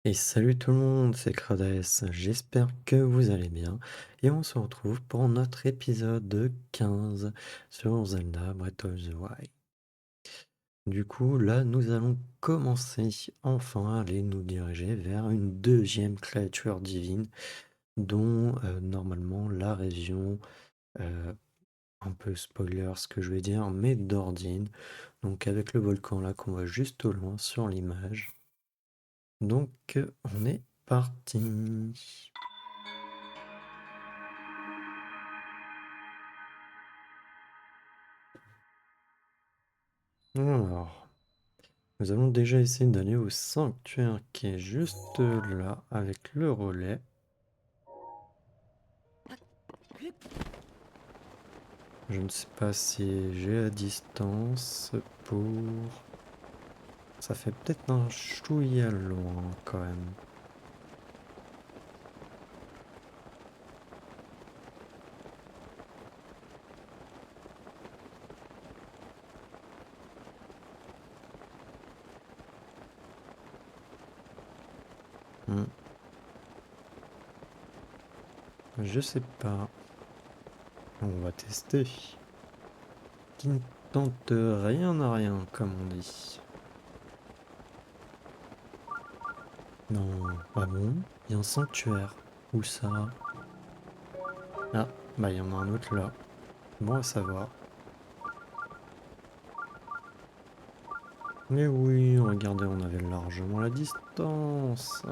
Et salut tout le monde, c'est Crades, j'espère que vous allez bien et on se retrouve pour notre épisode 15 sur Zelda Breath of the Wild. Du coup, là, nous allons commencer enfin à aller nous diriger vers une deuxième créature divine dont normalement la région, euh, un peu spoiler ce que je vais dire, mais d'Ordine, donc avec le volcan là qu'on voit juste au loin sur l'image. Donc on est parti. Alors, nous allons déjà essayer d'aller au sanctuaire qui est juste là avec le relais. Je ne sais pas si j'ai la distance pour... Ça fait peut-être un chouïa loin quand même. Hmm, je sais pas. On va tester. Qui ne tente rien à rien, comme on dit. Non, ah bon? Il y a un sanctuaire. Où ça? Ah, bah il y en a un autre là. Bon à savoir. Mais oui, regardez, on avait largement la distance.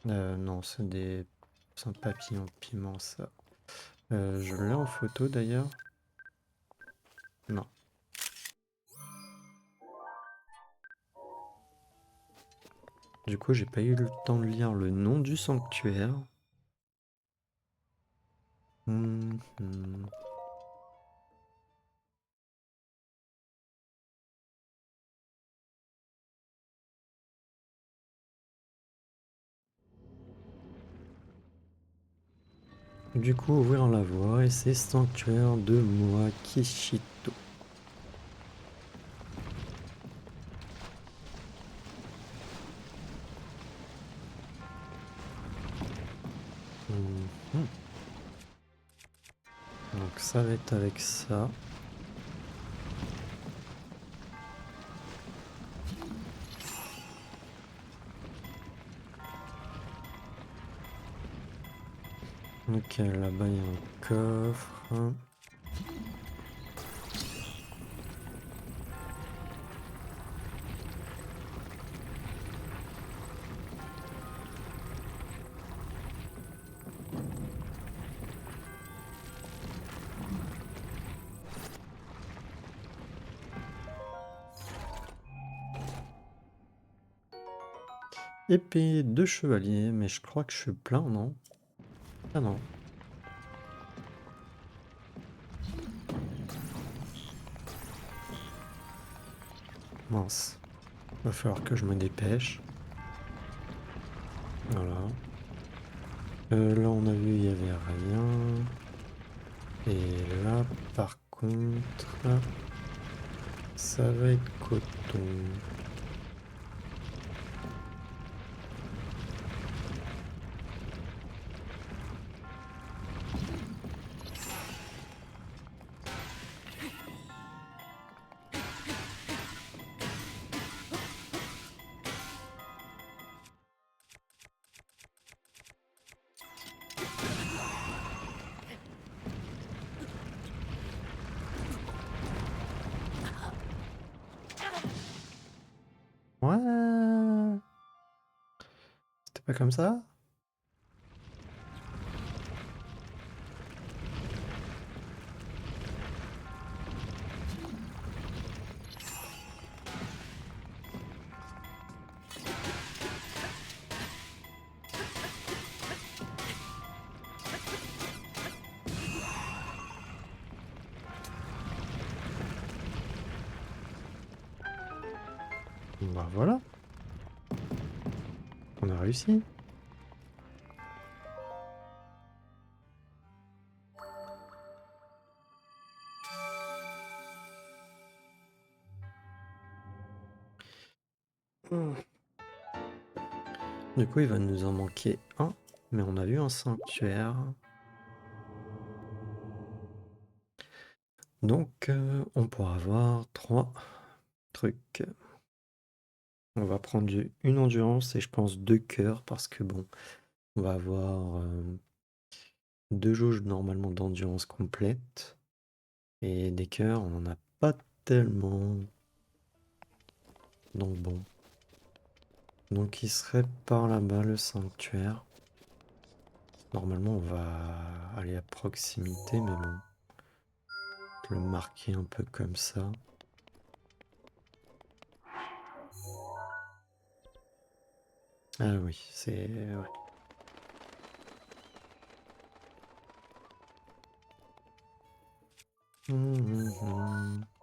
Non, c'est un papillon de piment, ça. Je l'ai en photo d'ailleurs. Non. Du coup, j'ai pas eu le temps de lire le nom du sanctuaire. Mhm. Du coup, ouvrir la voie et c'est sanctuaire de Moakishito. Mhm. Donc ça va être avec ça. Ok, là-bas il y a un coffre. Épée de chevalier, mais je crois que je suis plein, non? Ah non. Mince. Va falloir que je me dépêche. Voilà. Là, on a vu, il n'y avait rien. Et là, par contre, ça va être coton. Ouais, c'était pas comme ça? Bah voilà, on a réussi. Du coup, il va nous en manquer un, mais on a vu un sanctuaire. Donc, on pourra avoir 3 trucs. On va prendre une endurance et je pense 2 cœurs parce que bon, on va avoir 2 jauges normalement d'endurance complète et des cœurs, on n'en a pas tellement. Donc bon. Donc il serait par là-bas le sanctuaire. Normalement, on va aller à proximité, mais bon. Le marquer un peu comme ça. Ah oui, c'est... Ouais.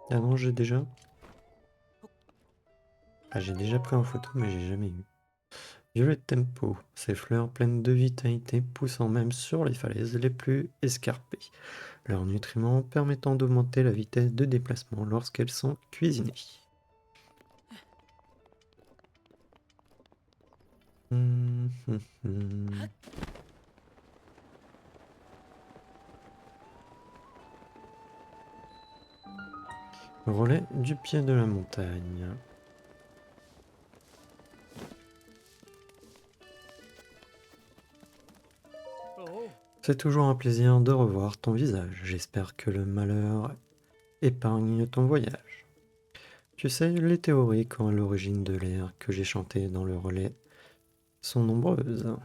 Ah non, j'ai déjà... Ah, j'ai déjà pris en photo, mais j'ai jamais eu. Violet Tempo, ces fleurs pleines de vitalité poussant même sur les falaises les plus escarpées. Leurs nutriments permettant d'augmenter la vitesse de déplacement lorsqu'elles sont cuisinées. Relais du pied de la montagne. C'est toujours un plaisir de revoir ton visage. J'espère que le malheur épargne ton voyage. Tu sais, les théories quant à l'origine de l'air que j'ai chanté dans le relais sont nombreuses.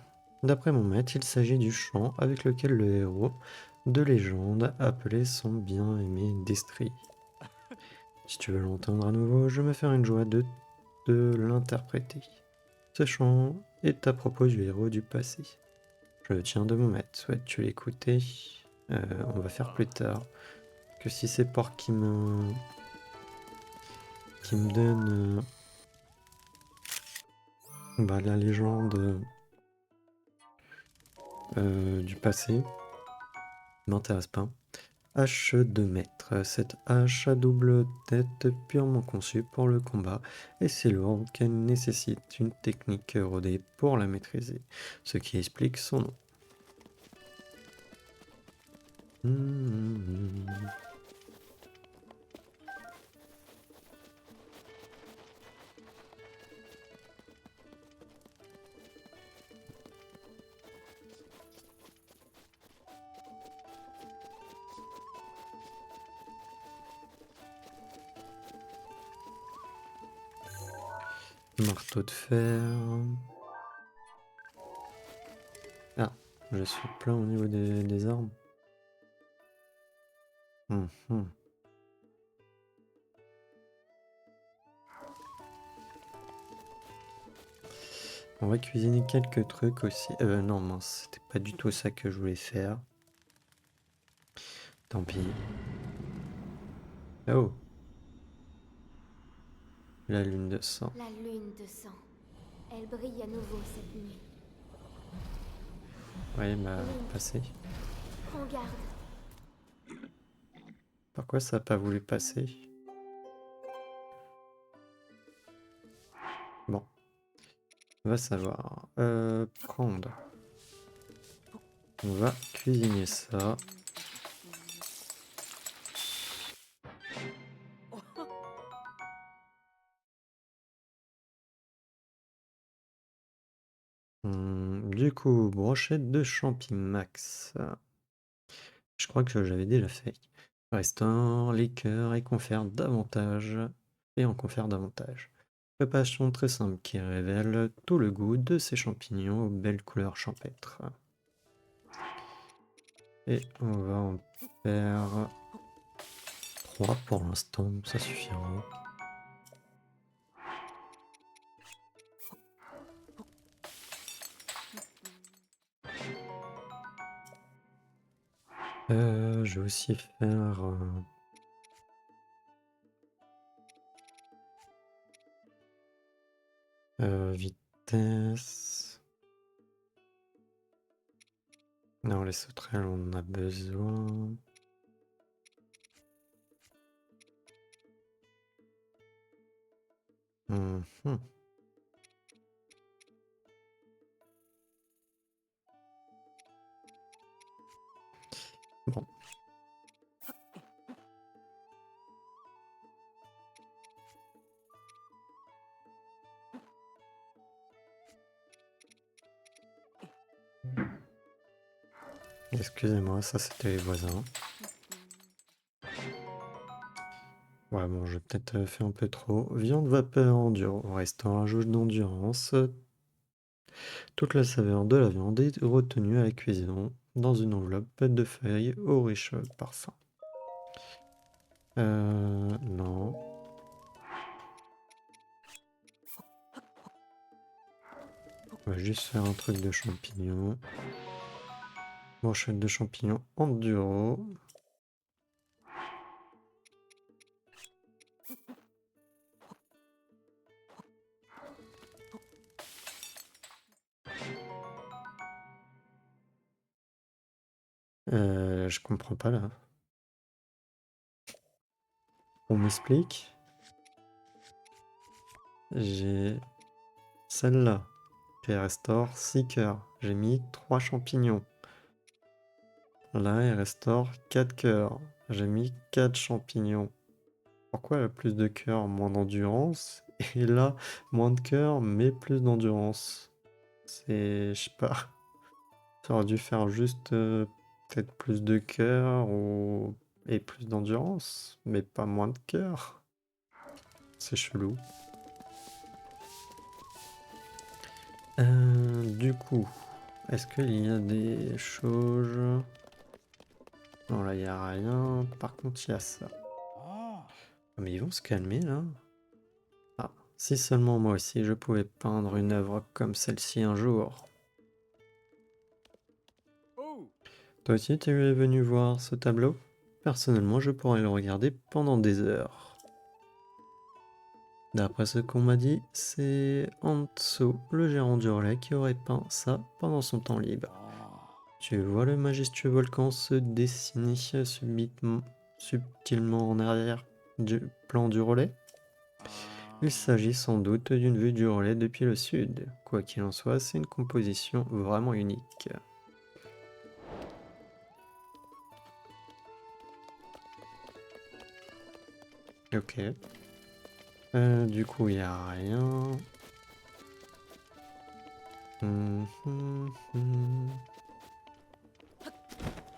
D'après mon maître, il s'agit du chant avec lequel le héros de légende appelé son bien-aimé Destri. Si tu veux l'entendre à nouveau, je me ferai une joie de l'interpréter. Ce chant est à propos du héros du passé. Je tiens de mon maître. Souhaites-tu l'écouter? On va faire plus tard. Que si c'est pour qui me donne la légende du passé, m'intéresse pas. Hache de maître. Cette hache à double tête purement conçue pour le combat est si lourde qu'elle nécessite une technique rodée pour la maîtriser, ce qui explique son nom. Marteau de fer. Ah, je suis plein au niveau des armes. On va cuisiner quelques trucs aussi. Non, mince, c'était pas du tout ça que je voulais faire. Tant pis. Oh, la lune de sang. La lune de sang. Elle brille à nouveau cette nuit. Ouais, passé. Prends garde. Pourquoi ça a pas voulu passer? Bon. Va savoir. Prendre. On va cuisiner ça. Du coup, brochette de champi max. Je crois que j'avais déjà fait. Restaure, liqueur et confère davantage. Et en confère davantage. Préparation très simple qui révèle tout le goût de ces champignons aux belles couleurs champêtres. Et on va en faire 3 pour l'instant, ça suffira. Je vais aussi faire vitesse. Non, les sauterelles, on en a besoin. Bon. Excusez-moi, ça c'était les voisins. Ouais, bon, j'ai peut-être fait un peu trop. Viande vapeur enduro. Restaurant un jauge d'endurance. Toute la saveur de la viande est retenue à la cuisson dans une enveloppe de feuilles au riche parfum. Non. On va juste faire un truc de champignons. Brochette de champignons enduro. Je comprends pas là. On m'explique. J'ai celle-là qui restaure 6 cœurs. J'ai mis 3 champignons. Là, elle restaure 4 cœurs. J'ai mis 4 champignons. Pourquoi elle a plus de cœurs, moins d'endurance? Et là, moins de cœurs, mais plus d'endurance. C'est... je sais pas. Ça aurait dû faire juste peut-être plus de cœurs ou... et plus d'endurance, mais pas moins de cœurs. C'est chelou. Du coup, est-ce qu'il y a des choses... Non, là, il n'y a rien. Par contre, il y a ça. Ah, mais ils vont se calmer, là. Ah, si seulement moi aussi, je pouvais peindre une œuvre comme celle-ci un jour. Toi aussi, tu es venu voir ce tableau? Personnellement, je pourrais le regarder pendant des heures. D'après ce qu'on m'a dit, c'est Anso, le gérant du relais, qui aurait peint ça pendant son temps libre. Tu vois le majestueux volcan se dessiner subtilement en arrière du plan du relais? Il s'agit sans doute d'une vue du relais depuis le sud. Quoi qu'il en soit, c'est une composition vraiment unique. Ok. Du coup, il n'y a rien.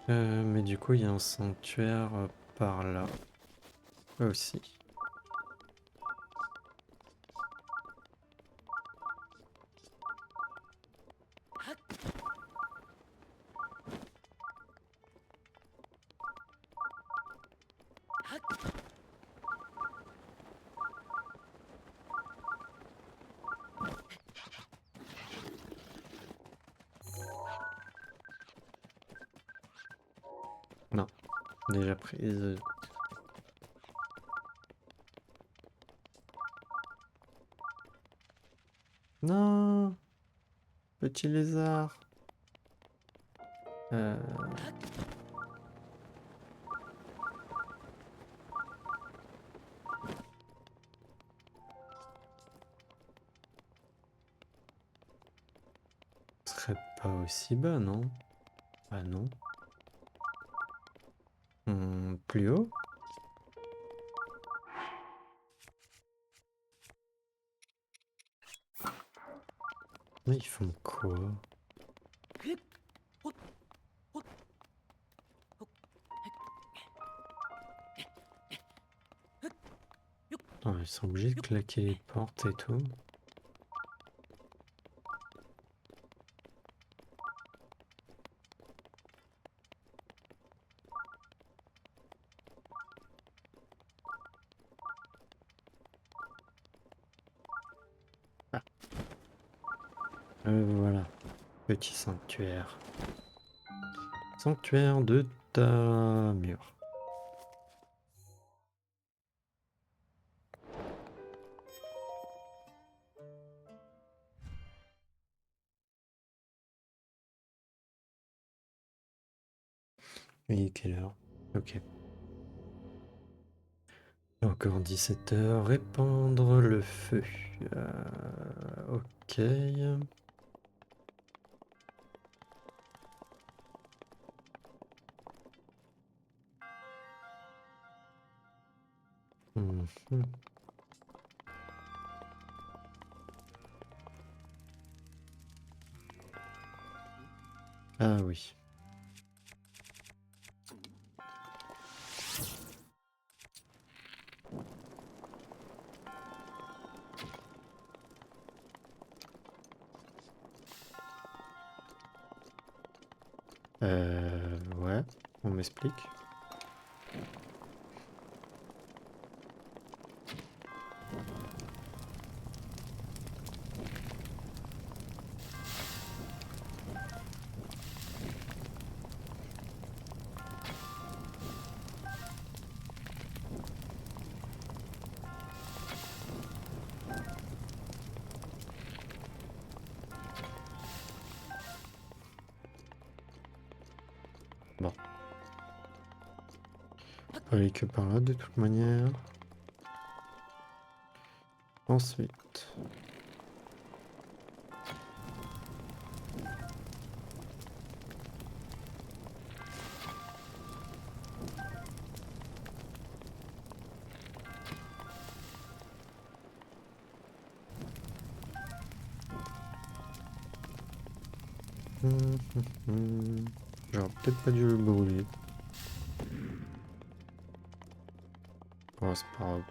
Mais du coup, il y a un sanctuaire par là aussi. Non, déjà prise. Non, petit lézard. Ce serait pas aussi bas, non? Ah non. Plus haut? Mais ils font quoi? Oh, ils sont obligés de claquer les portes et tout. Ah. Voilà, petit sanctuaire. Sanctuaire de Tamur. Et quelle heure? Ok. Encore 17 heures, répandre le feu. Ok. Mhm. Ah oui. Ouais, on m'explique. Bon, faut aller que par là de toute manière. Ensuite. J'aurais peut-être pas dû le brûler. Bon, c'est pas grave.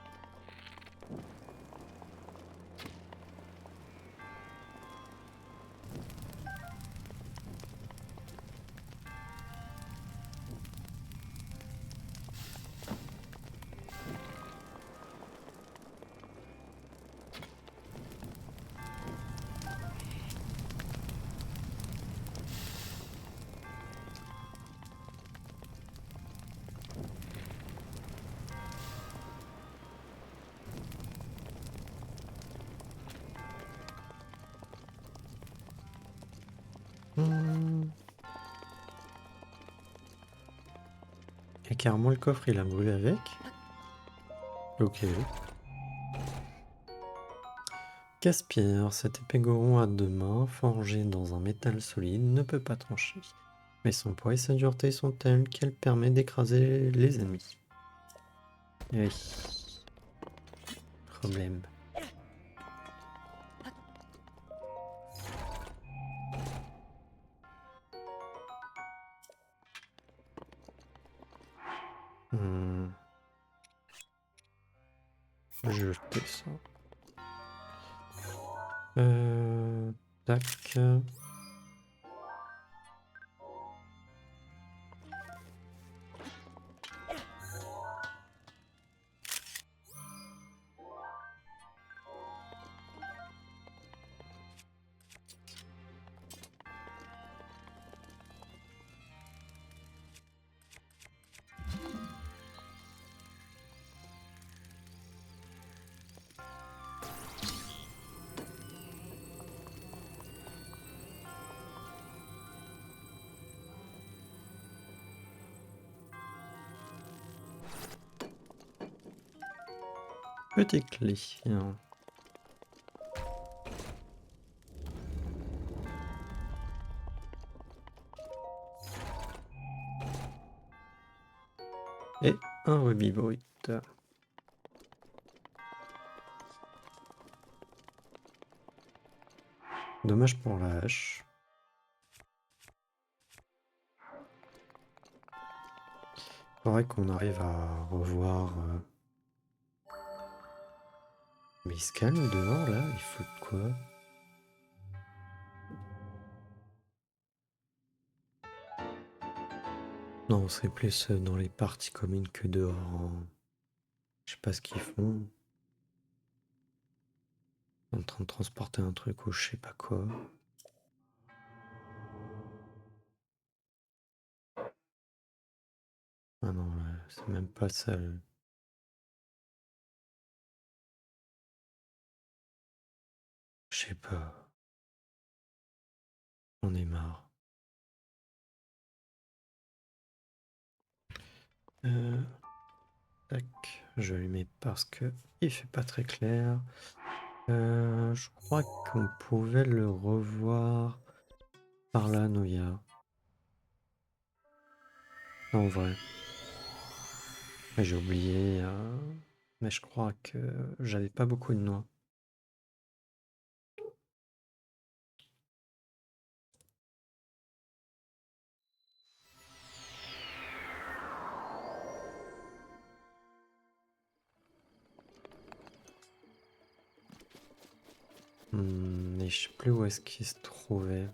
Et carrément le coffre il a brûlé avec. Ok. Caspire, cet épée Goron à deux mains, forgée dans un métal solide, ne peut pas trancher. Mais son poids et sa dureté sont tels qu'elle permet d'écraser les ennemis. Oui. Problème. Hmm. Jeter ça. Tac. Petite clé. Et un rubis brut. Dommage pour la hache. Faudrait qu'on arrive à revoir. Mais il se calme dehors là, il fout de quoi? Non, c'est plus dans les parties communes que dehors, hein. Je sais pas ce qu'ils font. En train de transporter un truc ou je sais pas quoi. Ah non, c'est même pas ça. Je sais pas. On est marre. Tac, je lui mets parce que il fait pas très clair. Je crois qu'on pouvait le revoir par là, Noya. En vrai. J'ai oublié Mais je crois que j'avais pas beaucoup de noix. Mais je sais plus où est-ce qu'il se trouvait.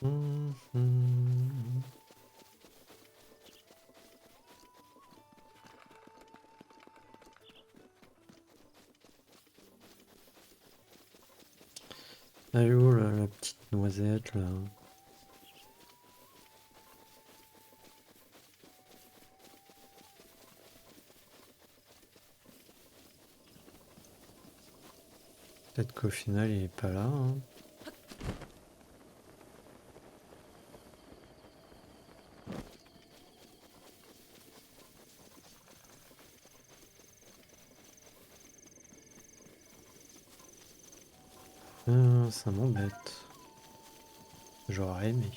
Mhm. Elle est où la petite noisette là? Peut-être qu'au final il est pas là, hein. Ça m'embête. J'aurais aimé.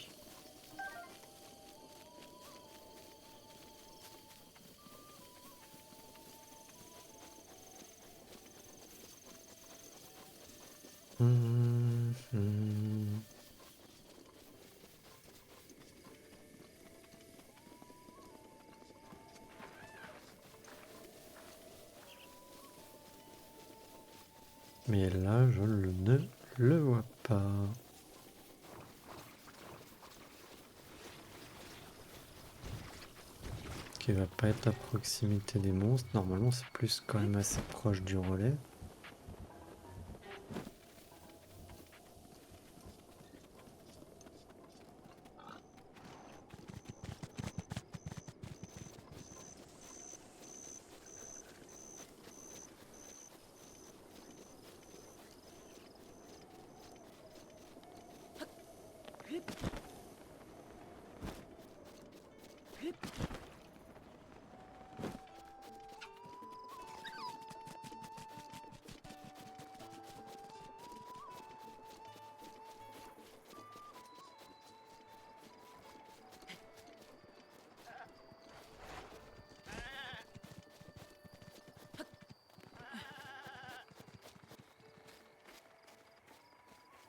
Mhm. Mais là, je ne le vois pas. Qui va pas être à proximité des monstres. Normalement, c'est plus quand même assez proche du relais.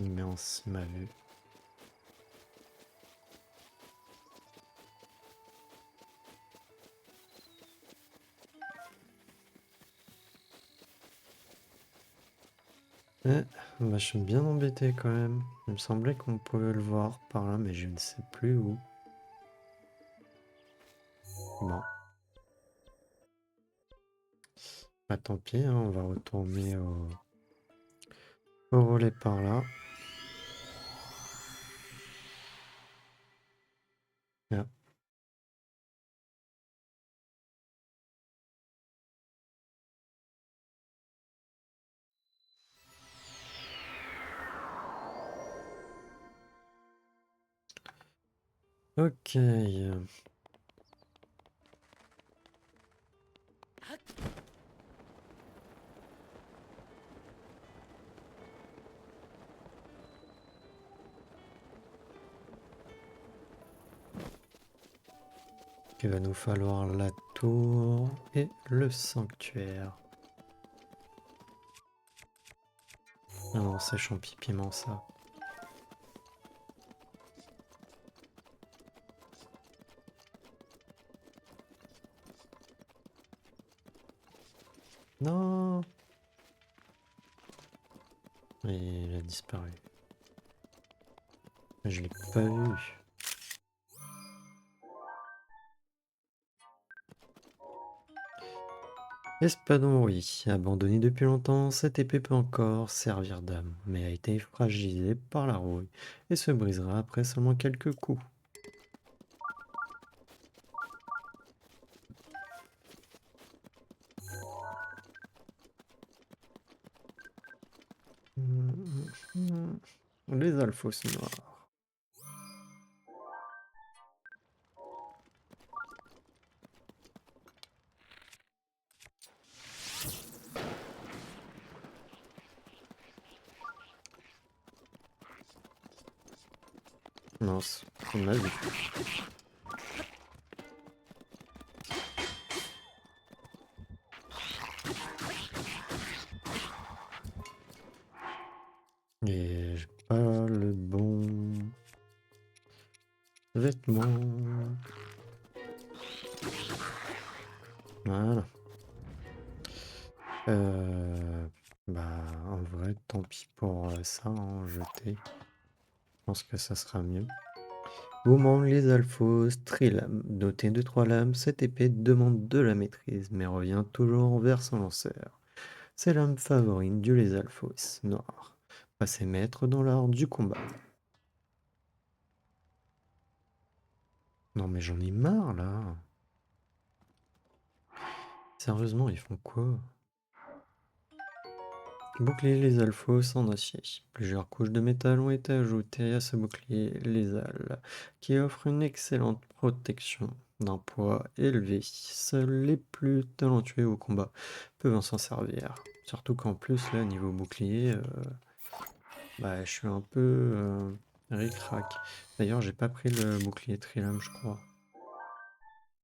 Immense, il m'a vu. Bah, je suis bien embêté quand même. Il me semblait qu'on pouvait le voir par là, mais je ne sais plus où. Bon. Bah tant pis, hein, on va retourner au relais par là. Ah. Ok. Il va nous falloir la tour et le sanctuaire. Ah non, c'est champi-piment ça. Non! Il a disparu. Je l'ai pas vu. Espadon, oui. Abandonné depuis longtemps, cette épée peut encore servir d'âme, mais a été fragilisée par la rouille et se brisera après seulement quelques coups. Les alphos noirs. Mince, on m'a vu. Et j'ai pas le bon vêtement. Voilà. Bah, en vrai, tant pis pour ça, hein, jeter. Je pense que ça sera mieux. Vous manque les alphos, trilames. Doté de 3 lames, cette épée demande de la maîtrise, mais revient toujours vers son lanceur. C'est l'âme favorite du les alphos noirs. Passez maître dans l'art du combat. Non mais j'en ai marre là. Sérieusement, ils font quoi? Bouclier les alphos en acier. Plusieurs couches de métal ont été ajoutées à ce bouclier lésal, qui offre une excellente protection d'un poids élevé. Seuls les plus talentueux au combat peuvent s'en servir. Surtout qu'en plus, là, niveau bouclier, bah, je suis un peu ric-rac. D'ailleurs, j'ai pas pris le bouclier Trilame, je crois.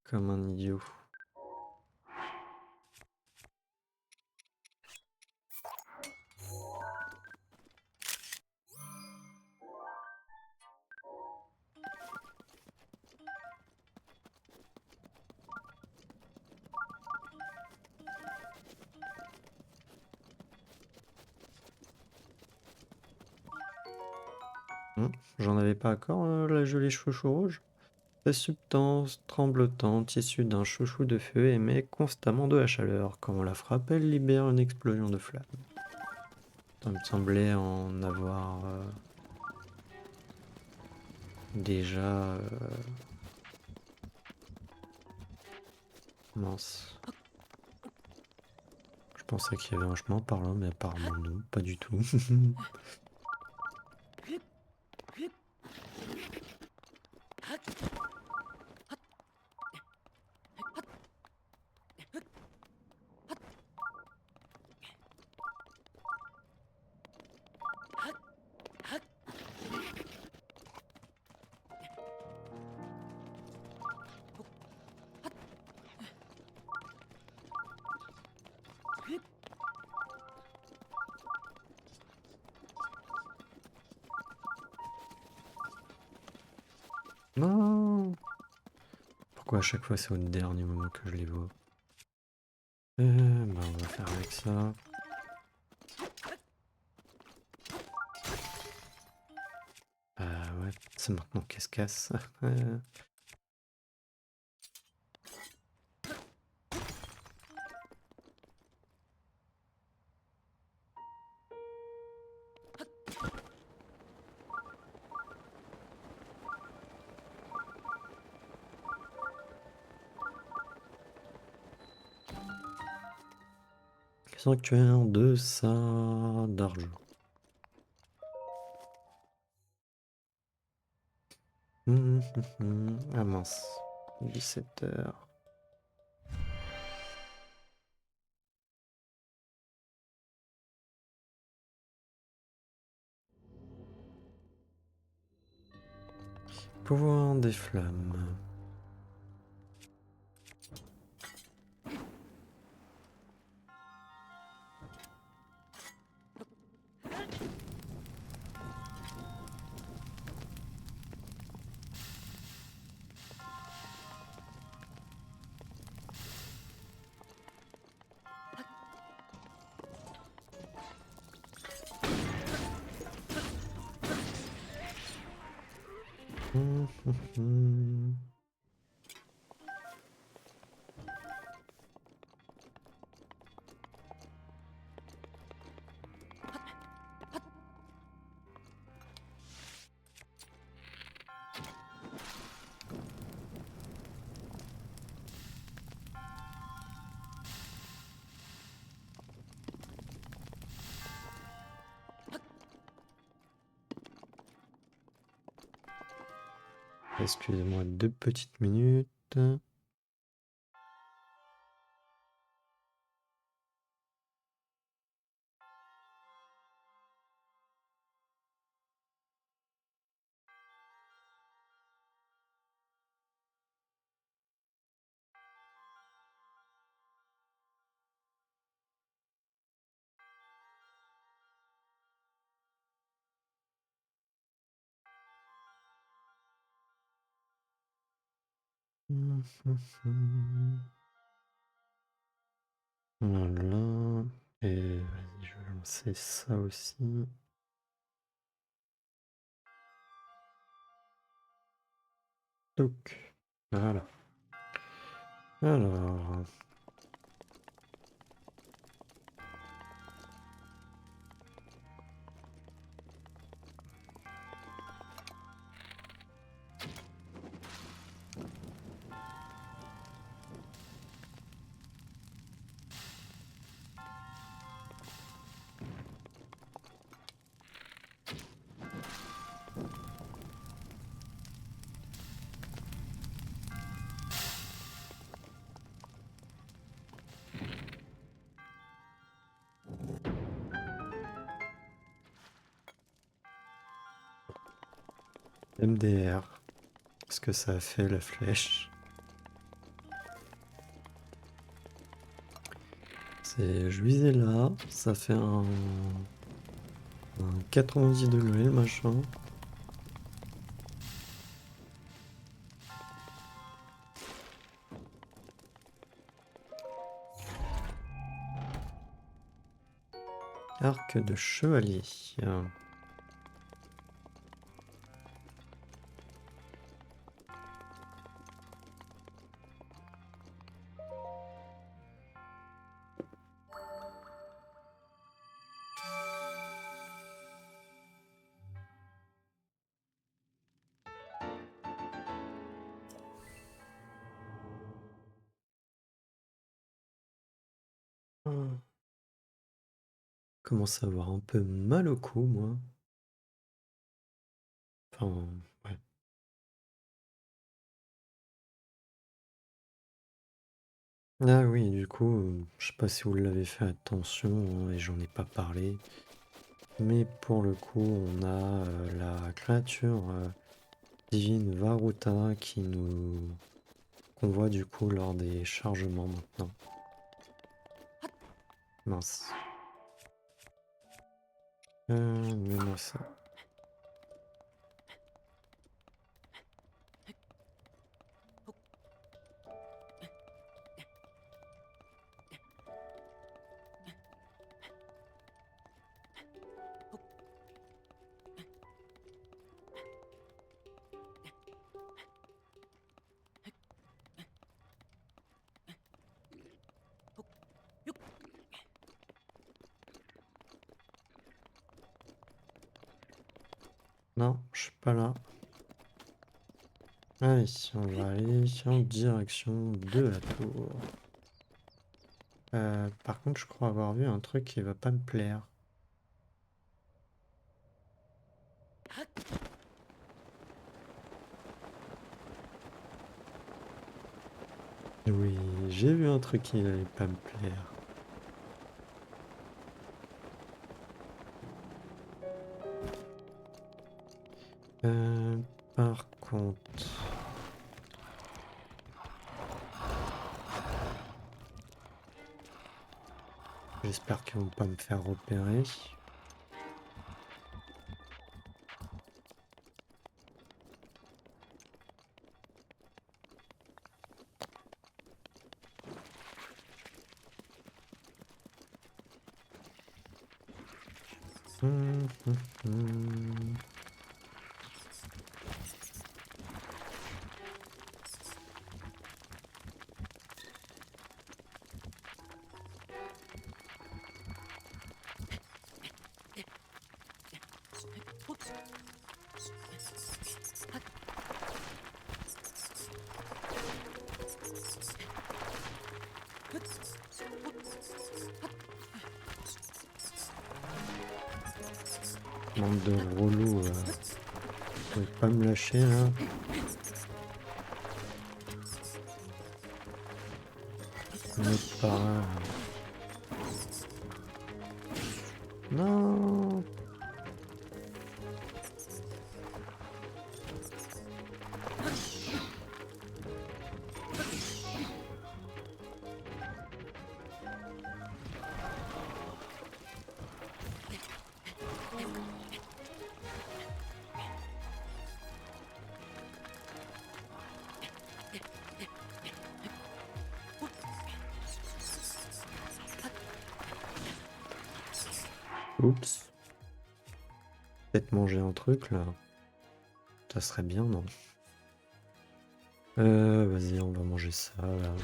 Comme un idiot. J'en avais pas encore, la jolie chouchou rouge? Cette substance tremblotante issue d'un chouchou de feu émet constamment de la chaleur. Quand on la frappe, elle libère une explosion de flammes. Ça me semblait en avoir déjà... mince. Je pensais qu'il y avait un chemin par là, mais apparemment non, pas du tout. Non! Pourquoi à chaque fois c'est au dernier moment que je les vois? Bah on va faire avec ça. Ouais, c'est maintenant qu'elle se casse. 5 de ça d'argent. Ah mince, 17h. Pouvoir des flammes. Excusez-moi 2 petites minutes. Voilà. Et vas-y, je vais lancer ça aussi. Donc, voilà. Alors, MDR. Qu'est-ce que ça a fait la flèche? Je visais là, ça fait un 90 degrés machin. Arc de chevalier. Commence à avoir un peu mal au cou, moi. Enfin, ouais. Ah oui, du coup, je sais pas si vous l'avez fait attention, hein, et j'en ai pas parlé. Mais pour le coup, on a la créature divine Varuta qu'on voit du coup lors des chargements maintenant. Mince. Mets-moi ça. Non, je suis pas là. Allez, on va aller en direction de la tour. Par contre, je crois avoir vu un truc qui va pas me plaire. Oui, j'ai vu un truc qui n'allait pas me plaire. Par contre... J'espère qu'ils vont pas me faire repérer. Hum, hum, hum. Bande de relous, vous pouvez pas me lâcher là. Un autre par là. Non. Oups. Peut-être manger un truc là. Ça serait bien, non? Vas-y, on va manger ça là.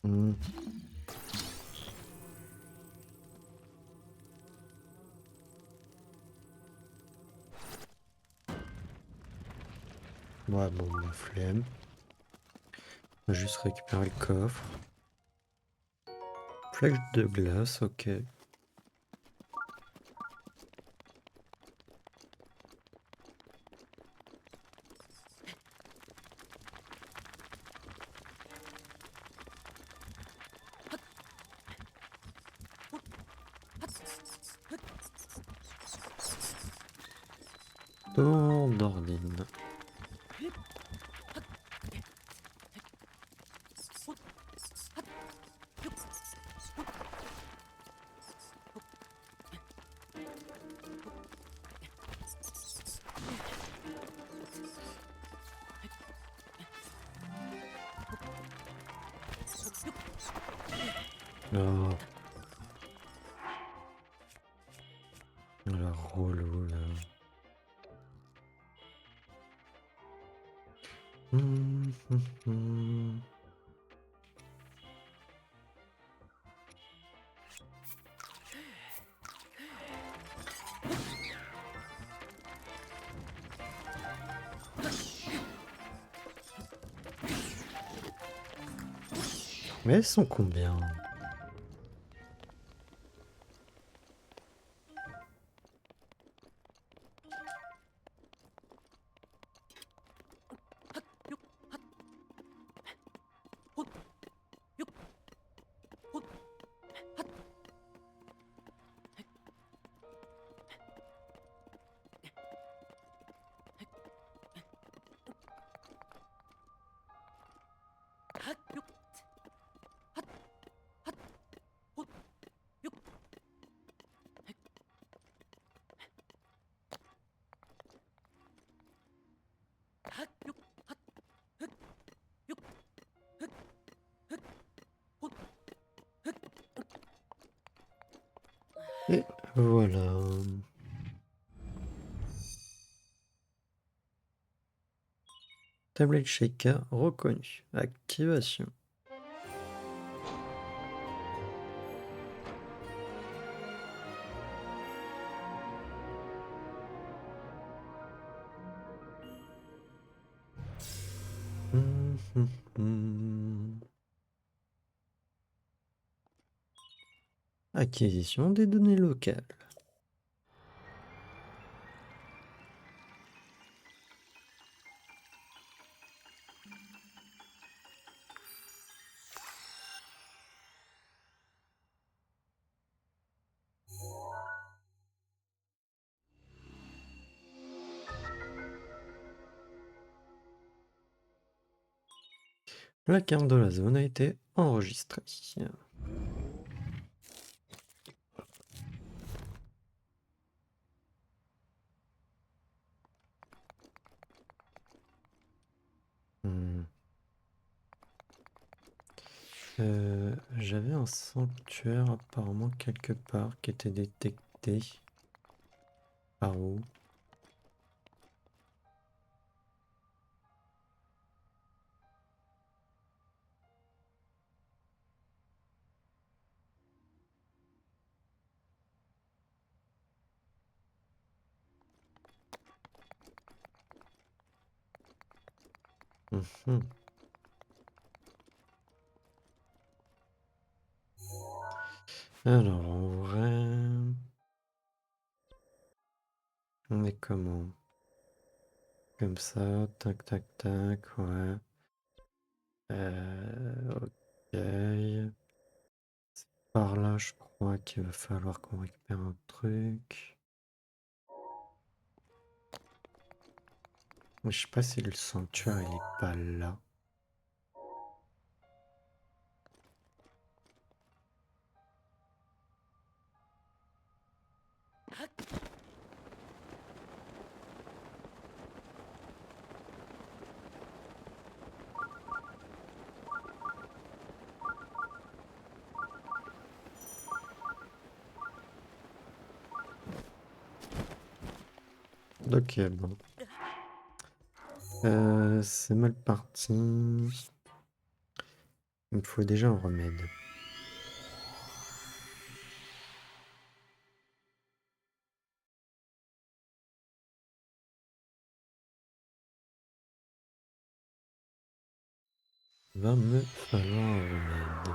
Hmm. Ouais, bon, la flemme. On va juste récupérer le coffre. Flèche de glace, ok. Tour d'ordine. Oh, la relou là. Hum. Mais elles sont combien? Et voilà. Tablette shaker reconnue. Activation. Hum. Acquisition des données locales. La carte de la zone a été enregistrée. Hmm. J'avais un sanctuaire apparemment quelque part qui était détecté. Par où? Mhm. Alors en vrai, on est comment? Comme ça, tac tac tac, ouais. Ok. Par là, je crois qu'il va falloir qu'on récupère un truc. Mais je sais pas si le sanctuaire il est pas là. Ok, bon. C'est mal parti. Il me faut déjà un remède. Va me falloir un remède.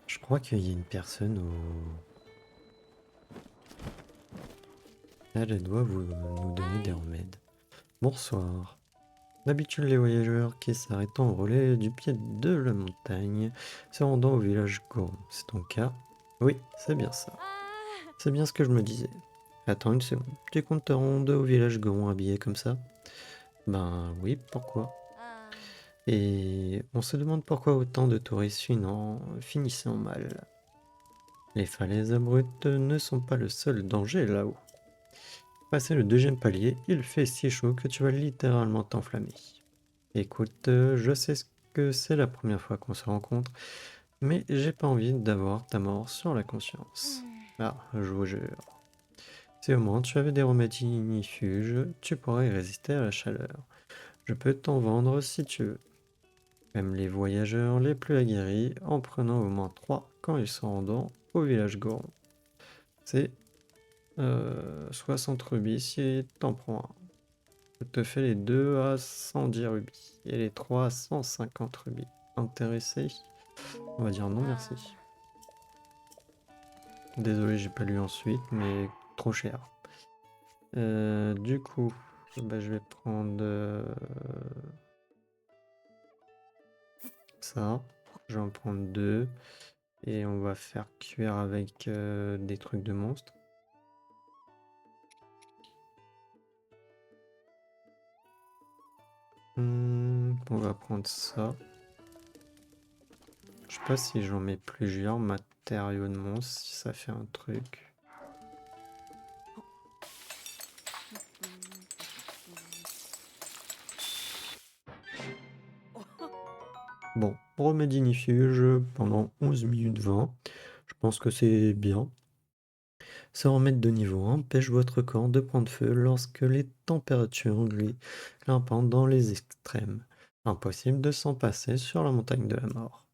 Je crois qu'il y a une personne au... Elle doit nous donner des remèdes. Bonsoir. D'habitude, les voyageurs qui s'arrêtent en relais du pied de la montagne se rendant au village Goron. C'est ton cas? Oui, c'est bien ça. C'est bien ce que je me disais. Attends une seconde. Tu comptes te rendre au village Goron habillé comme ça? Ben oui, pourquoi? Et on se demande pourquoi autant de touristes finissent en mal. Les falaises abruptes ne sont pas le seul danger là-haut. Passé le deuxième palier, il fait si chaud que tu vas littéralement t'enflammer. Écoute, je sais que c'est la première fois qu'on se rencontre, mais j'ai pas envie d'avoir ta mort sur la conscience. Ah, je vous jure. Si au moins tu avais des remèdes ignifuges, tu pourrais résister à la chaleur. Je peux t'en vendre si tu veux. Même les voyageurs les plus aguerris en prenant au moins 3 quand ils se rendant au village Goron. C'est 60 rubis si t'en prends un. Je te fais les 2 à 110 rubis et les 3 à 150 rubis. Intéressé? On va dire non merci. Désolé, j'ai pas lu ensuite, mais trop cher. Du coup, bah, je vais prendre ça. Je vais en prendre 2. Et on va faire cuire avec des trucs de monstres. On va prendre ça. Je sais pas si j'en mets plusieurs matériaux de monstres, si ça fait un truc. Bon, remède ignifuge pendant 11 minutes 20. Je pense que c'est bien. Ce remède de niveau 1 empêche votre corps de prendre feu lorsque les températures grimpent dans les extrêmes. Impossible de s'en passer sur la montagne de la mort.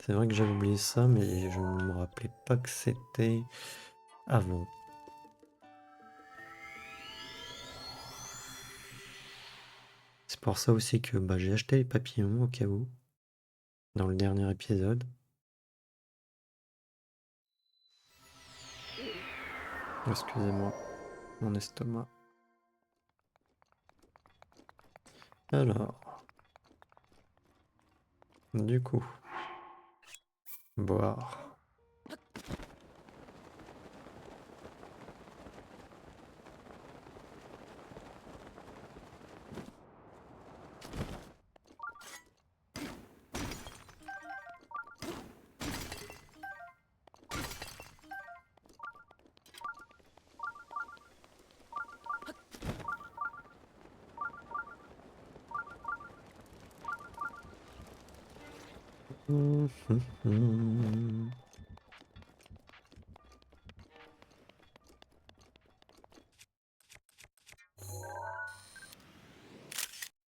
C'est vrai que j'avais oublié ça, mais je ne me rappelais pas que c'était avant. C'est pour ça aussi que bah, j'ai acheté les papillons au cas où, dans le dernier épisode. Excusez-moi, mon estomac. Alors, du coup, boire.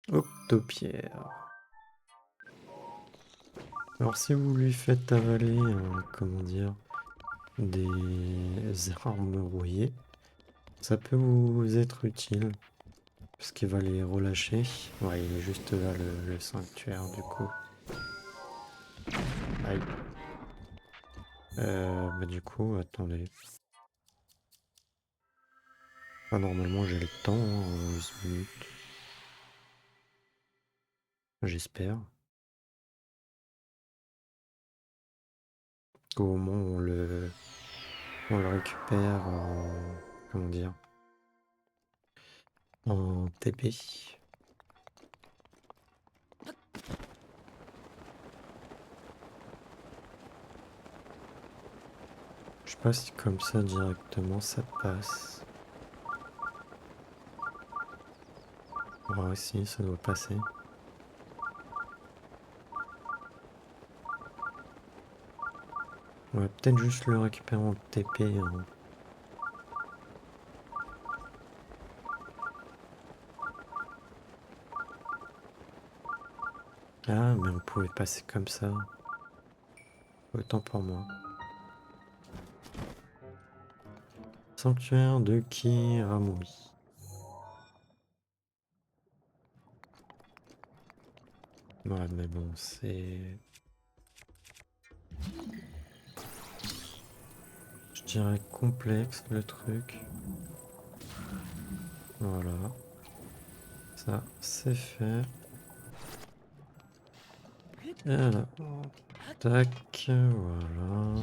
Octopierre. Alors si vous lui faites avaler, comment dire, des armes rouillées, ça peut vous être utile. Parce qu'il va les relâcher. Ouais, il est juste là le sanctuaire du coup. Aïe. Bah du coup, attendez. Ah, normalement j'ai le temps, hein, en 11 minutes. J'espère. Qu'au moment où on le récupère en... Comment dire? En TP. Je sais pas si comme ça directement ça passe. Ouais, si, ça doit passer. On va peut-être juste le récupérer en TP, hein. Ah, mais on pouvait passer comme ça. Autant pour moi. Sanctuaire de Kiramui. Ouais, mais bon, c'est... Je dirais complexe le truc. Voilà. Ça, c'est fait. Et là, tac, voilà.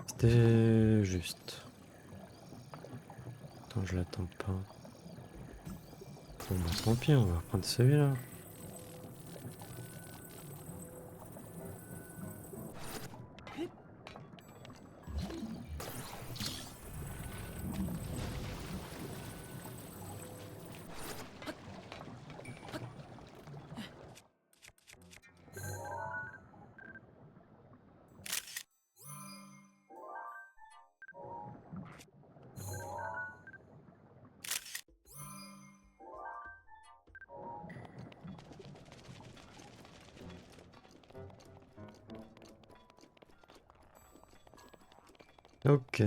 C'était juste. Attends, je l'attends pas. Bon bah tant pis, on va prendre celui-là. Ok.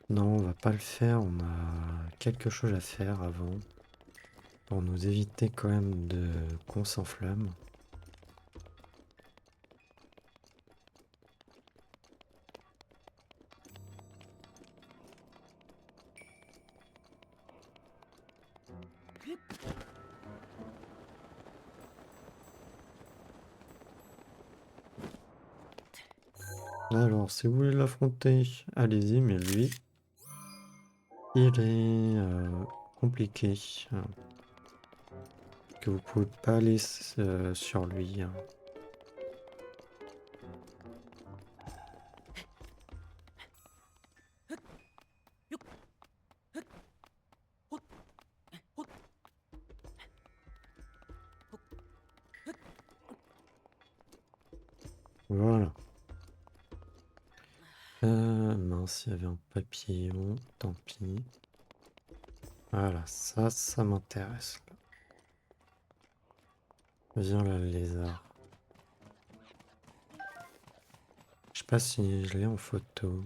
Non, on va pas le faire, on a quelque chose à faire avant. Pour nous éviter quand même de qu'on s'enflamme. Alors, si vous voulez l'affronter, allez-y, mais lui, il est compliqué. Hein, que vous pouvez pas aller sur lui. Hein. Voilà. Mince, il y avait un papillon, tant pis. Voilà, ça m'intéresse. Viens là, le lézard. Je sais pas si je l'ai en photo.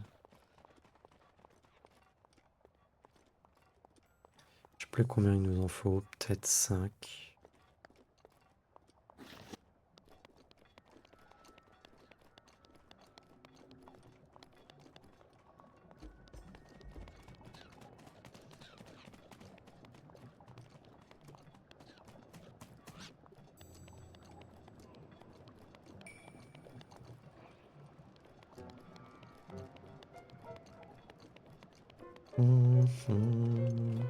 Je sais plus combien il nous en faut, peut-être 5. Mhm.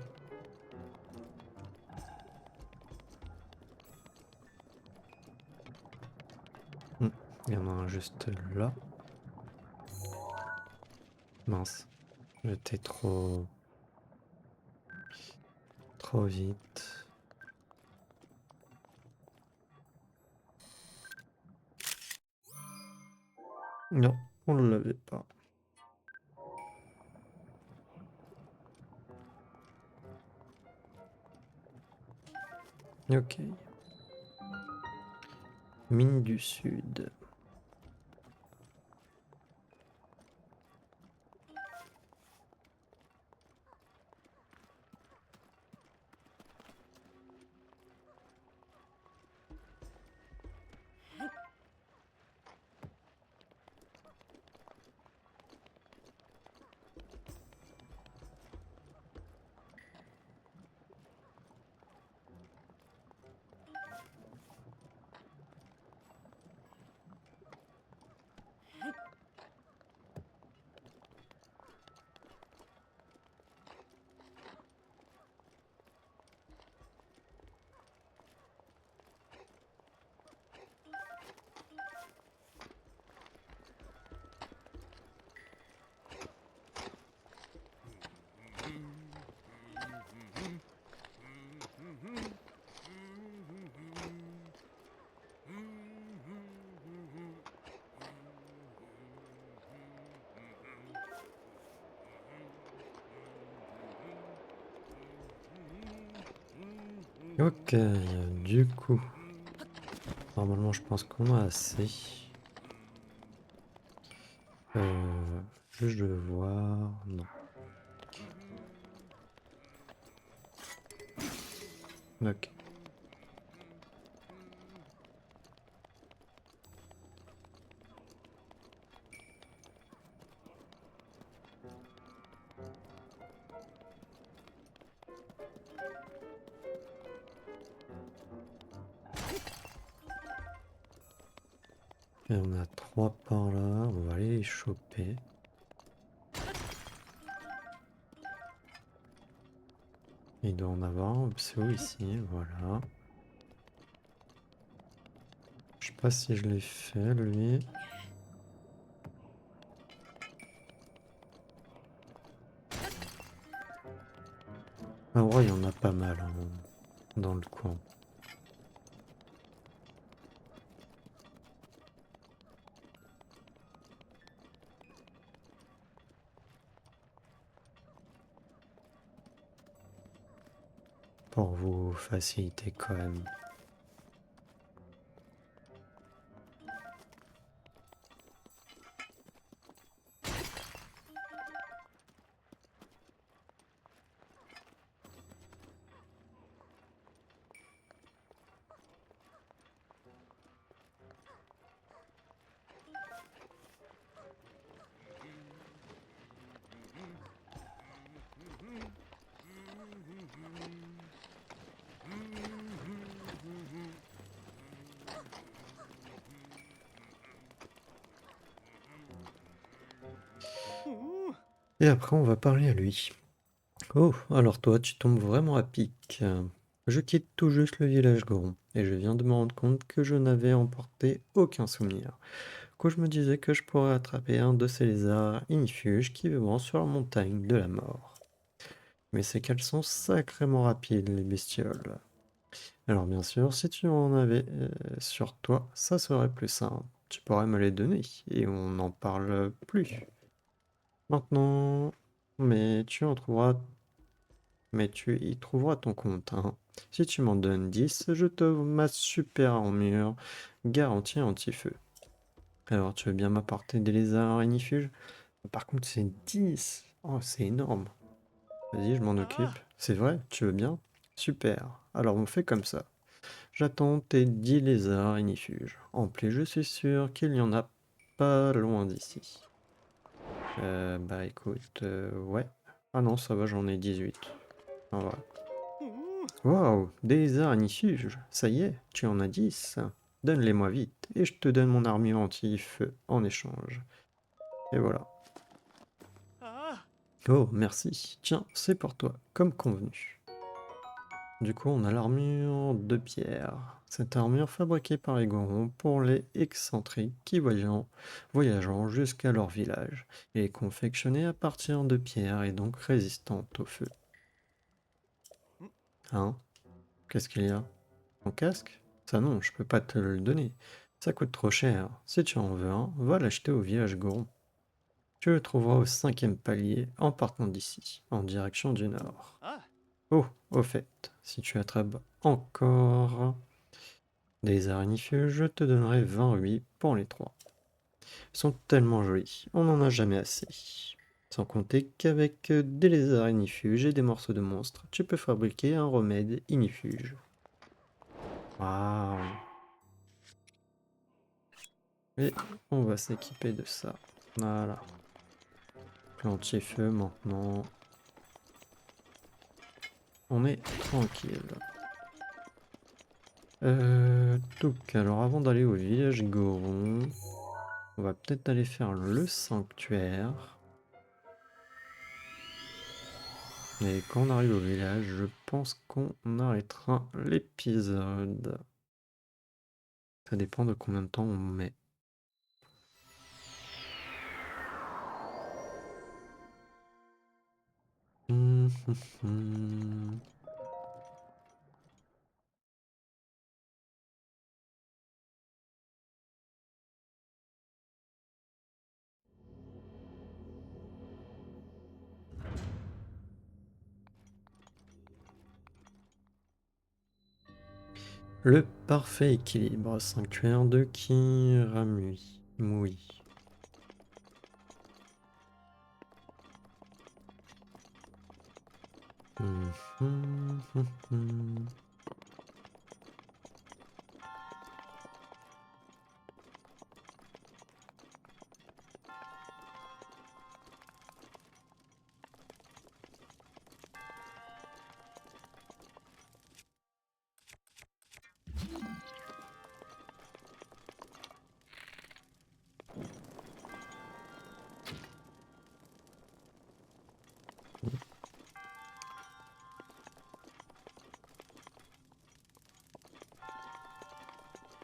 Il y en a un juste là. Mince, j'étais trop vite. Non, on ne l'avait pas. Ok. Mine du Sud. Ok, du coup, normalement je pense qu'on a assez. Juste de voir... Non. Ok. Et on a 3 par là, on va aller les choper. Il doit en avoir un pseudo ici, voilà. Je sais pas si je l'ai fait lui. Ah ouais, il y en a pas mal hein, dans le coin. Pour vous faciliter quand même. Et après, on va parler à lui. Oh, alors toi, tu tombes vraiment à pic. Je quitte tout juste le village Goron, et je viens de me rendre compte que je n'avais emporté aucun souvenir. Que je me disais que je pourrais attraper un de ces lézards ignifuges qui vivent sur la montagne de la mort. Mais c'est qu'elles sont sacrément rapides, les bestioles. Alors bien sûr, si tu en avais sur toi, ça serait plus simple. Tu pourrais me les donner, et on n'en parle plus. Maintenant, mais tu en trouveras, mais tu y trouveras ton compte, hein. Si tu m'en donnes 10, je t'offre ma super armure garantie anti-feu. Alors, tu veux bien m'apporter des lézards ignifuges? Par contre, c'est 10. Oh, c'est énorme. Vas-y, je m'en occupe. C'est vrai, tu veux bien? Super. Alors, on fait comme ça. J'attends tes 10 lézards ignifuges. En plus, je suis sûr qu'il n'y en a pas loin d'ici. Bah écoute, ouais. Ah non, ça va, j'en ai 18. En vrai. Waouh, des ignifuges. Ça y est, tu en as 10. Donne-les-moi vite, et je te donne mon armure anti-feu en échange. Et voilà. Oh, merci. Tiens, c'est pour toi, comme convenu. Du coup, on a l'armure de pierre. Cette armure fabriquée par les Gorons pour les excentriques qui voyageant jusqu'à leur village. Elle est confectionnée à partir de pierre et donc résistante au feu. Hein? Qu'est-ce qu'il y a? Ton casque? Ça non, je peux pas te le donner. Ça coûte trop cher. Si tu en veux un, va l'acheter au village Goron. Tu le trouveras au 5e palier en partant d'ici, en direction du nord. Oh, au fait, si tu attrapes encore des araignifuges, je te donnerai 20 rubis pour les 3. Ils sont tellement jolis, on n'en a jamais assez. Sans compter qu'avec des lézards araignifuges et des morceaux de monstres, tu peux fabriquer un remède inifuge. Waouh! Et on va s'équiper de ça. Voilà. Plantier-feu maintenant. On est tranquille. Donc, alors avant d'aller au village Goron, on va peut-être aller faire le sanctuaire. Et quand on arrive au village, je pense qu'on arrêtera l'épisode. Ça dépend de combien de temps on met. Hum, hum, hum. Le parfait équilibre, sanctuaire de Kiramui. Moui. Hum, hum, hum, hum.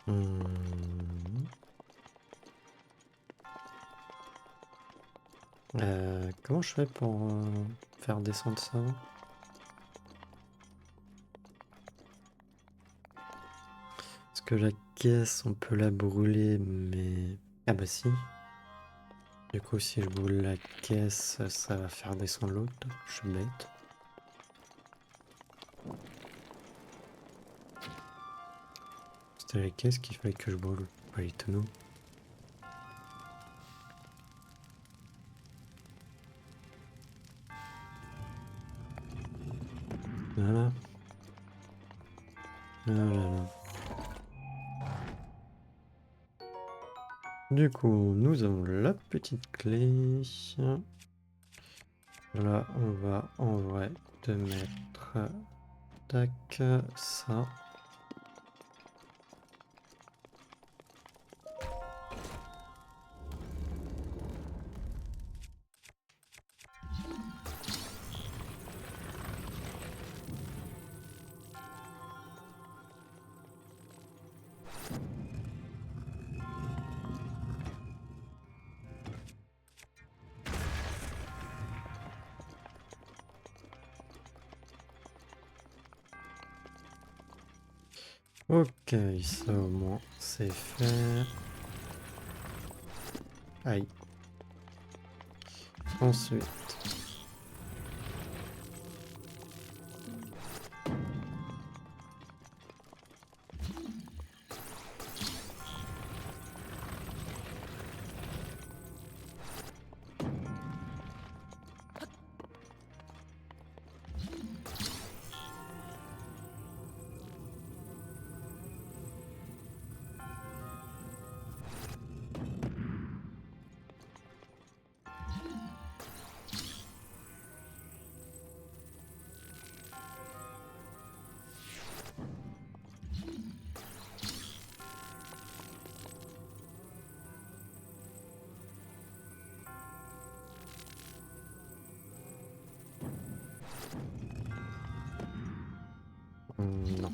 Hum. Comment je fais pour faire descendre ça? Parce que la caisse, on peut la brûler, mais... Ah bah si. Du coup, si je brûle la caisse, ça va faire descendre l'autre. Je suis bête. C'était la caisse qu'il fallait que je brûle, pas les tonneaux. Voilà. Ah là là. Du coup, nous avons la petite clé. Là, on va en vrai te mettre... Tac, ça. Ok, ça au moins c'est fait. Aïe. Ensuite. Non.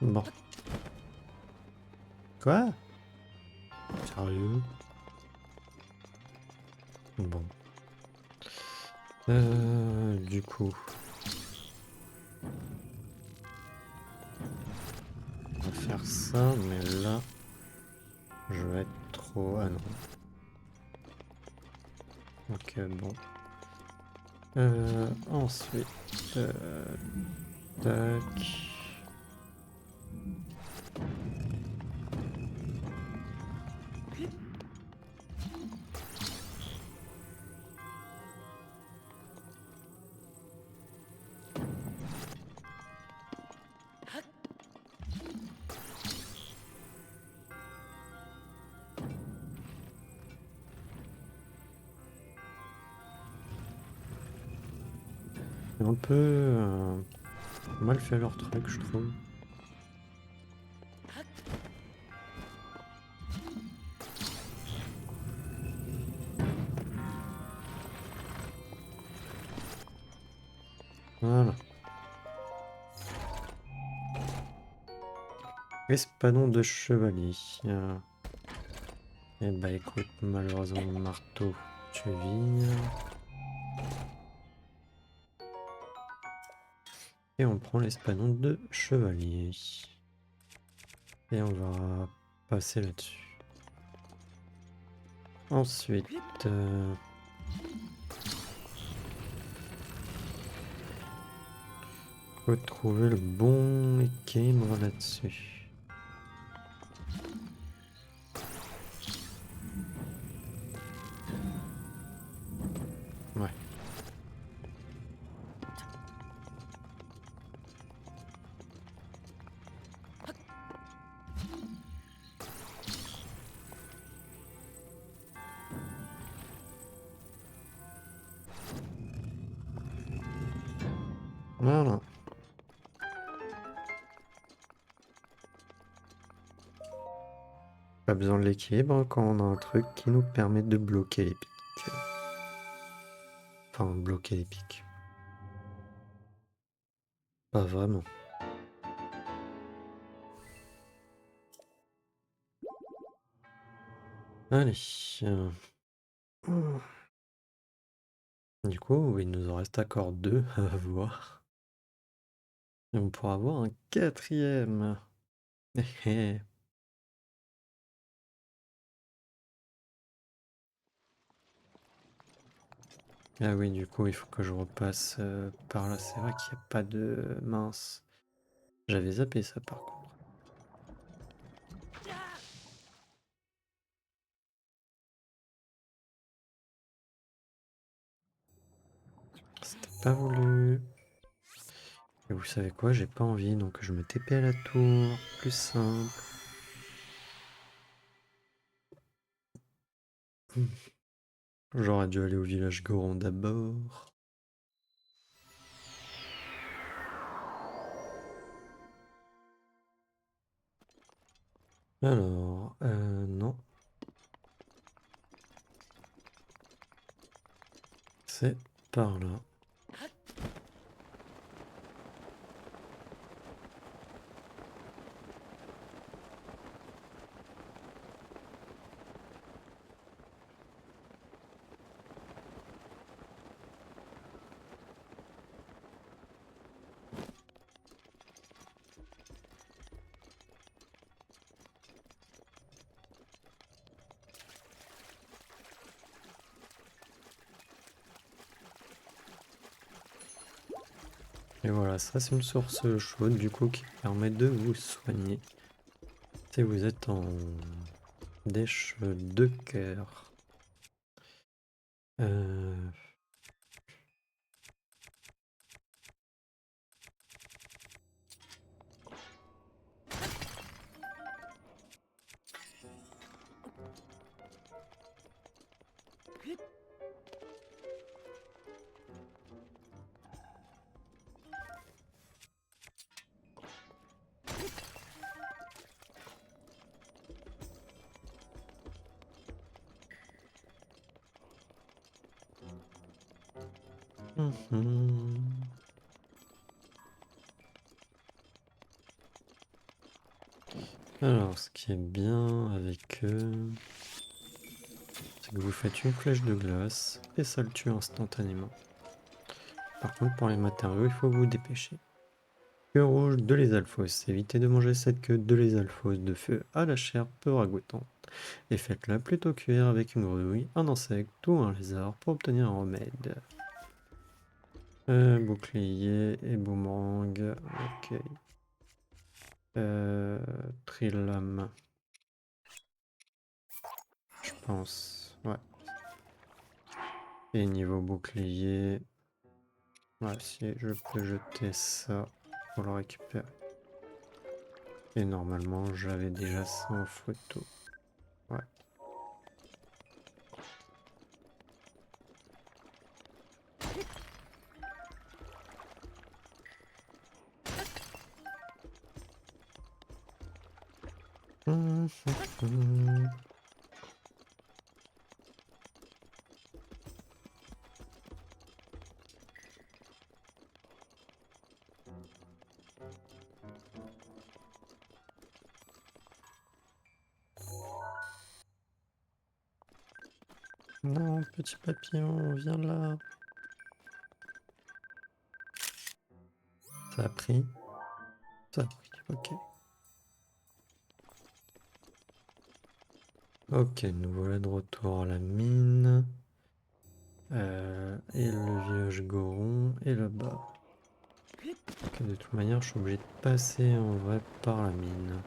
Bon. Quoi? Sérieux? Bon. Du coup. On va faire ça, mais là, je vais être trop... Ah non. Ok, bon. Ensuite... tac... C'est un peu mal fait leur truc, je trouve. Voilà. Espadon de chevalier. Eh bah écoute, malheureusement, marteau, tu vis. Et on prend l'espadon de chevalier. Et on va passer là-dessus. Ensuite... faut trouver le bon équilibre là-dessus. Ouais. Voilà. Pas besoin de l'équilibre quand on a un truc qui nous permet de bloquer les pics. Enfin, bloquer les pics. Pas vraiment. Allez. Du coup, il nous en reste encore 2 à voir. Et on pourra avoir un 4e. Ah oui, du coup, il faut que je repasse par là. C'est vrai qu'il n'y a pas de... Mince. J'avais zappé ça par contre. C'était pas voulu. Et vous savez quoi, j'ai pas envie, donc je me TP à la tour. Plus simple. J'aurais dû aller au village Goron d'abord. Alors, non. C'est par là. Et voilà, ça c'est une source chaude du coup qui permet de vous soigner. Si vous êtes en dèche de cœur. Euh, mhm. Alors, ce qui est bien avec eux, c'est que vous faites une flèche de glace et ça le tue instantanément. Par contre, pour les matériaux, il faut vous dépêcher. Queue rouge de lézalfos. Évitez de manger cette queue de lézalfos de feu à la chair peu ragoûtante. Et faites-la plutôt cuire avec une grenouille, un insecte ou un lézard pour obtenir un remède. Bouclier et boomerang. Ok. Trilame. Je pense. Ouais. Et niveau bouclier. Ouais, si je peux jeter ça pour le récupérer. Et normalement, j'avais déjà ça en photo. Ouais. Non, petit papillon, viens là. Ça a pris. Ça a pris, ok. Ok, nous voilà de retour à la mine. Et le village Goron est là-bas. Ok, de toute manière, je suis obligé de passer en vrai par la mine.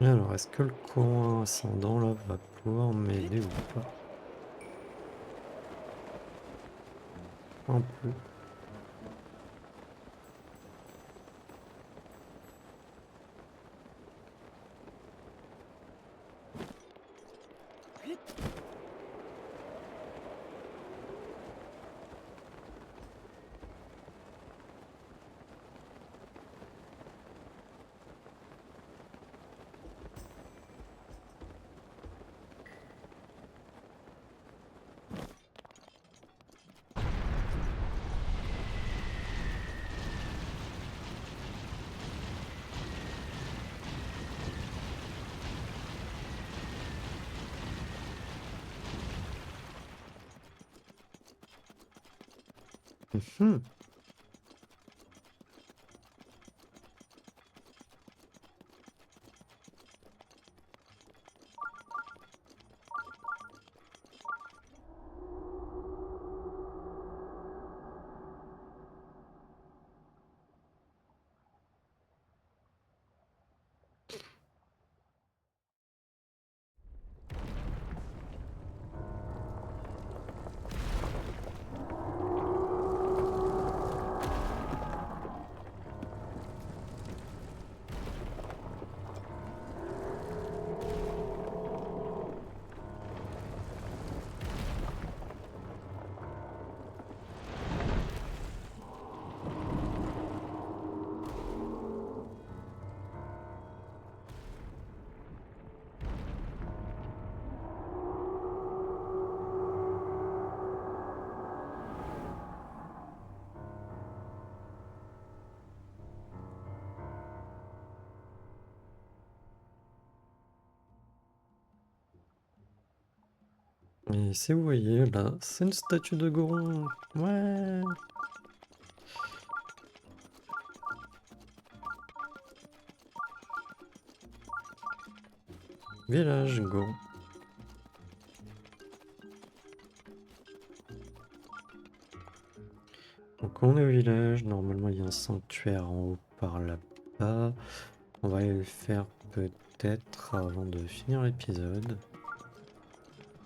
Alors, est-ce que le courant ascendant là va pouvoir m'aider ou pas? Un peu. Mhm. Et si vous voyez là, c'est une statue de Goron. Ouais. Village Goron. Donc on est au village, normalement il y a un sanctuaire en haut par là-bas. On va aller le faire peut-être avant de finir l'épisode.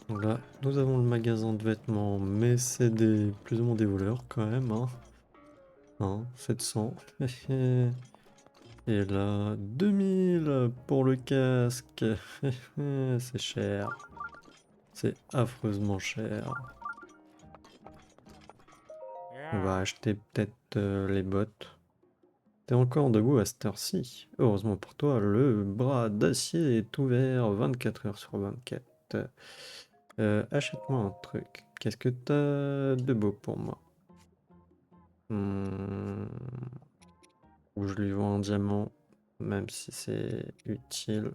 Donc là, nous avons le magasin de vêtements, mais c'est des plus ou moins des voleurs quand même, hein. 700. Et là, 2000 pour le casque. C'est cher. C'est affreusement cher. On va acheter peut-être les bottes. T'es encore debout à cette heure-ci. Heureusement pour toi, le bras d'acier est ouvert 24 heures sur 24. Achète-moi un truc. Qu'est-ce que t'as de beau pour moi? Ou je lui vends un diamant, même si c'est utile.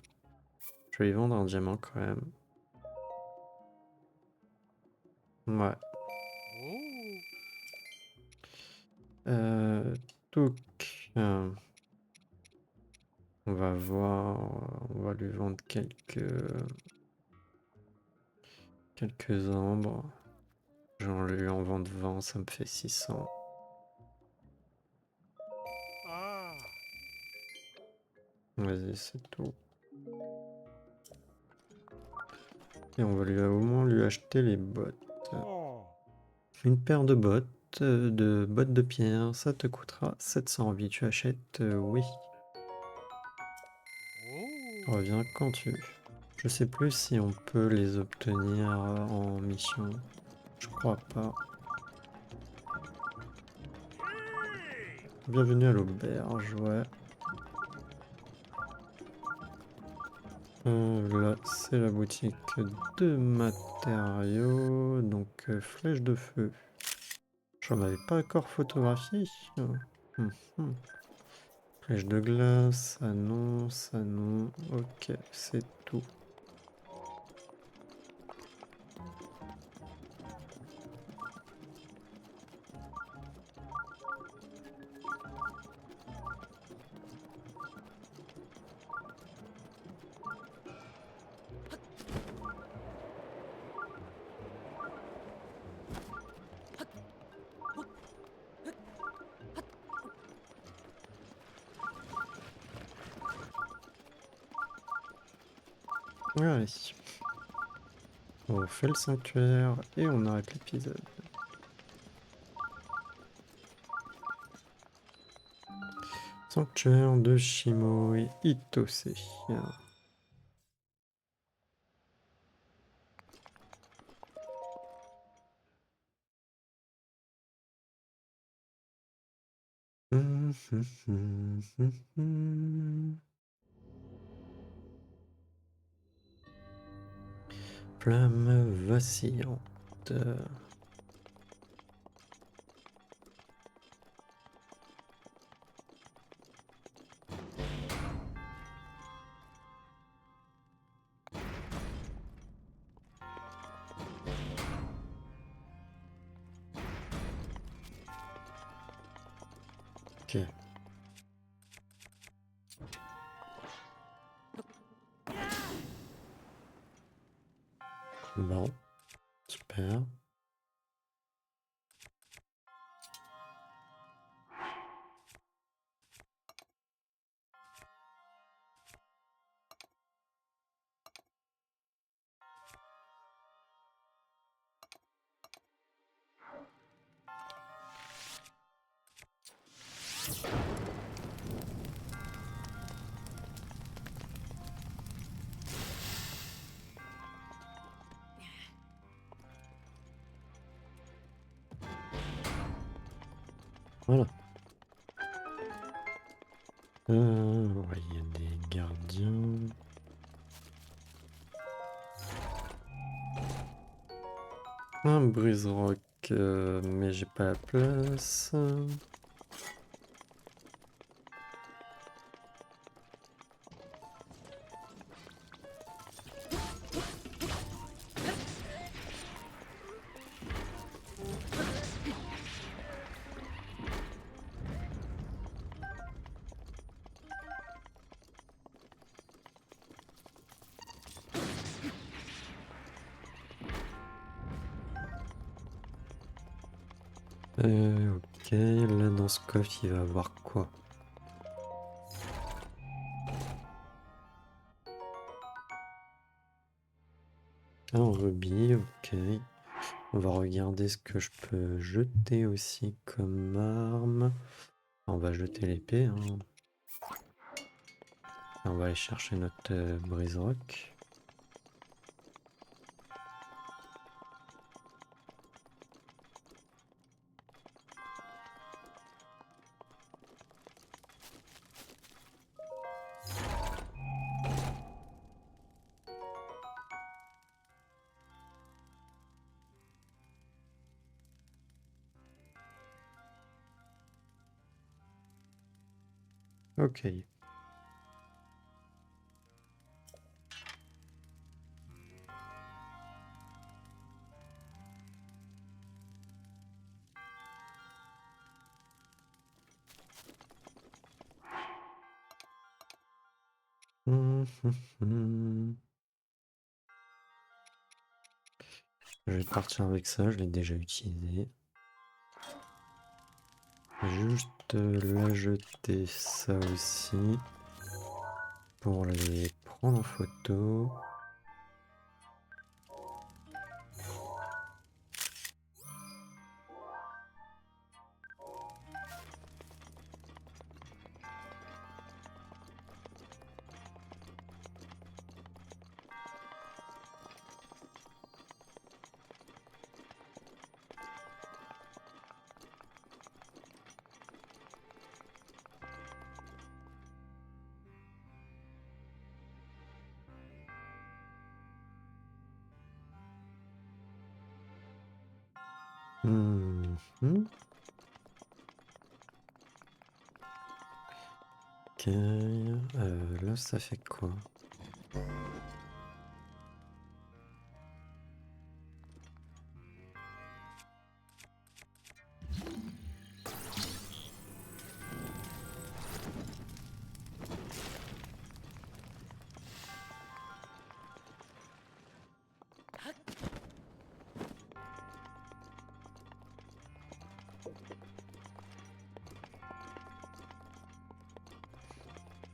Je vais lui vendre un diamant quand même. Ouais. Euh, donc, on va voir, on va lui vendre quelques ambres. J'en lui en vendre 20, ça me fait 600. Vas-y, c'est tout. Et on va lui au moins lui acheter les bottes. Une paire de bottes de pierre, ça te coûtera 708. Tu achètes, oui. Reviens quand tu veux. Je sais plus si on peut les obtenir en mission. Je crois pas. Bienvenue à l'auberge, ouais. Là, c'est la boutique de matériaux. Donc, flèche de feu. J'en avais pas encore photographié. Mhm. Flèche de glace, ça non, ça non. Ok, c'est tout. Allez. On fait le sanctuaire et on arrête l'épisode. Sanctuaire de Shimo et Itose. Flamme vacillante. Ok. Bon, super. Voilà. Ouais, il y a des gardiens. Un brise-roc, mais j'ai pas la place. Ok, là dans ce coffre, il va avoir quoi? Un rubis, ok. On va regarder ce que je peux jeter aussi comme arme. On va jeter l'épée, hein. On va aller chercher notre brise-roc. Ok. Je vais partir avec ça, je l'ai déjà utilisé. Juste la jeter ça aussi pour les prendre en photo. Mhm. Ok, là ça fait quoi?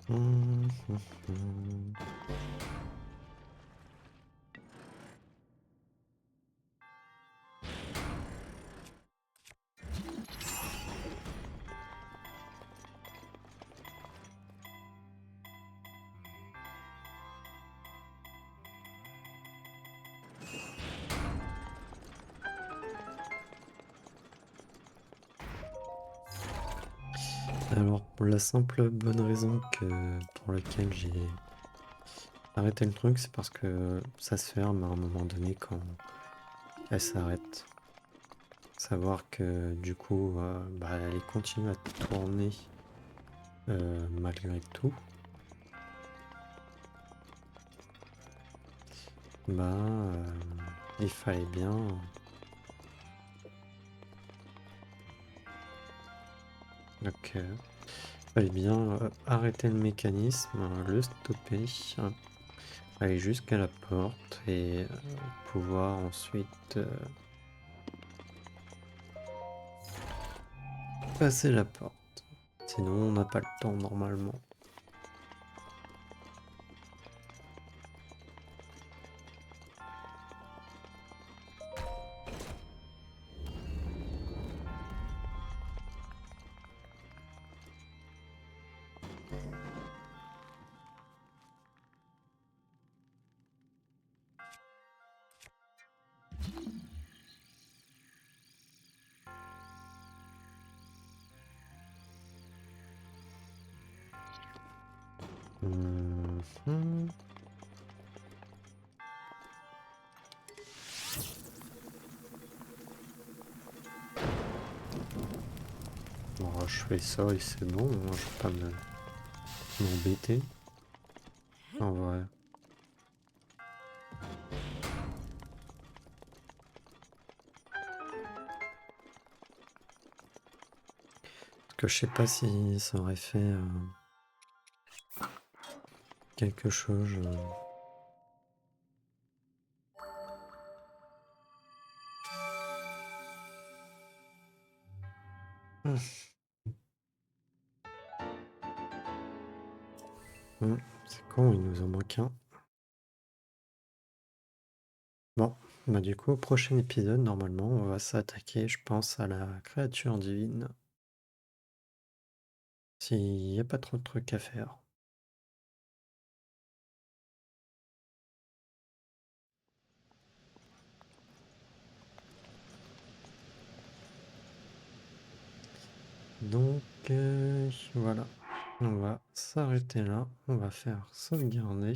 Mhm. Alors pour la simple bonne raison que pour laquelle j'ai arrêté le truc, c'est parce que ça se ferme à un moment donné quand elle s'arrête. Savoir que du coup, bah, elle continue à tourner malgré tout. Bah, il fallait bien. Donc, fallait bien arrêter le mécanisme, le stopper, aller jusqu'à la porte et pouvoir ensuite passer la porte. Sinon, on n'a pas le temps normalement. Mhm. Bon, je fais ça et c'est bon, hein, je vais pas m'embêter. En vrai. Parce que je sais pas si ça aurait fait quelque chose. C'est con, il nous en manque un. Bon, bah du coup, au prochain épisode, normalement, on va s'attaquer, je pense, à la créature divine. S'il n'y a pas trop de trucs à faire. Donc, voilà. On va s'arrêter là. On va faire sauvegarder.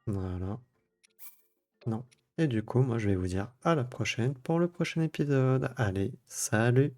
Voilà. Non. Et du coup, moi, je vais vous dire à la prochaine pour le prochain épisode. Allez, salut!